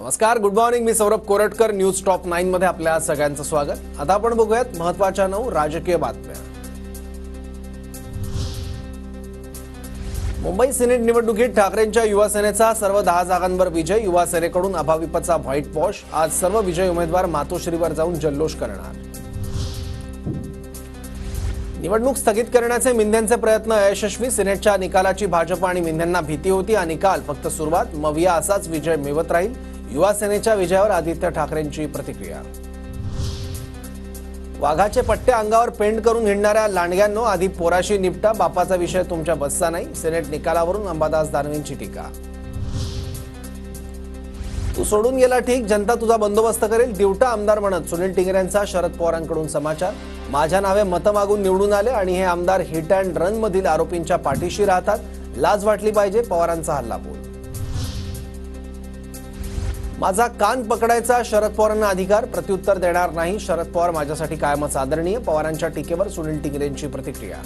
नमस्कार, good morning. मी Saurabh Koratkar. News top 9 मध्ये आपल्या सगळ्यांचं स्वागत. आता आपण बघूयात महत्त्वाच्या 9 राजकीय बातम्या. मुंबई सिनेट निवडणुकीत ठाकरेंच्या युवा सेनेचा सर्व 10 जागांवर विजय. युवा सेनेकडून अभाविपचा व्हाईट वॉश. आज सर्व विजयी उमेदवार मातोश्रीवर जाऊन जल्लोष करणार. निवडणूक स्थगित करण्याचे मिंदेंचे प्रयत्न अयशस्वी. सिनेटच्या निकालाची भाजप आणि मिंदेंना भीती होती. हा निकाल फक्त सुरुवात, मविया असाच विजय मिळवत राहील. युवा सेनेच्या विजयावर आदित्य ठाकरेंची प्रतिक्रिया. वाघाचे पट्टे अंगावर पेंट करून हिंडणाऱ्या लांडग्यांनो, आधी पोराशी निपटा. बापाचा विषय तुमच्या बसचा नाही. सिनेट निकालावरून अंबादास दानवेंची टीका. तू सोडून गेला ठीक, जनता तुझा बंदोबस्त करेल. दिवटा आमदार म्हणत सुनील टिंगरेंचा शरद पवारांकडून समाचार. माझ्या नावे मतं मागून निवडून आले आणि हे आमदार हिट अँड रन मधील आरोपींच्या पाठीशी राहतात. लाज वाटली पाहिजे. पवारांचा हल्लाबोल. माझा कान पकडायचा शरद पवारांना अधिकार, प्रत्युत्तर देणार नाही. शरद पवार माझ्यासाठी कायमच आदरणीय. पवारांच्या टीकेवर सुनील टिंगरेंची प्रतिक्रिया.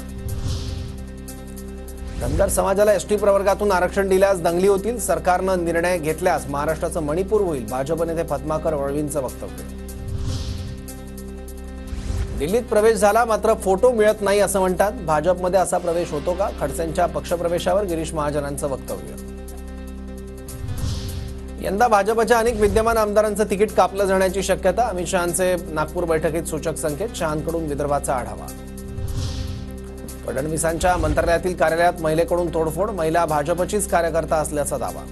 धनगर समाजाला एसटी प्रवर्गातून आरक्षण दिल्यास दंगली होतील. सरकारनं निर्णय घेतल्यास महाराष्ट्राचं मणिपूर होईल. भाजप नेते पद्माकर वळवींचं वक्तव्य. दिल्लीत प्रवेश झाला मात्र फोटो मिळत नाही असं म्हणतात. भाजपमध्ये असा प्रवेश होतो का? खडसेंच्या पक्षप्रवेशावर गिरीश महाजनांचं वक्तव्य. यंदा भाजपच्या अनेक विद्यमान आमदारांचं तिकीट कापलं जाण्याची शक्यता. अमित शहांचे नागपूर बैठकीत सूचक संकेत. शहांकडून विदर्भाचा आढावा. फडणवीसांच्या मंत्रालयातील कार्यालयात महिलेकडून तोडफोड. महिला भाजपचीच कार्यकर्ता असल्याचा दावा.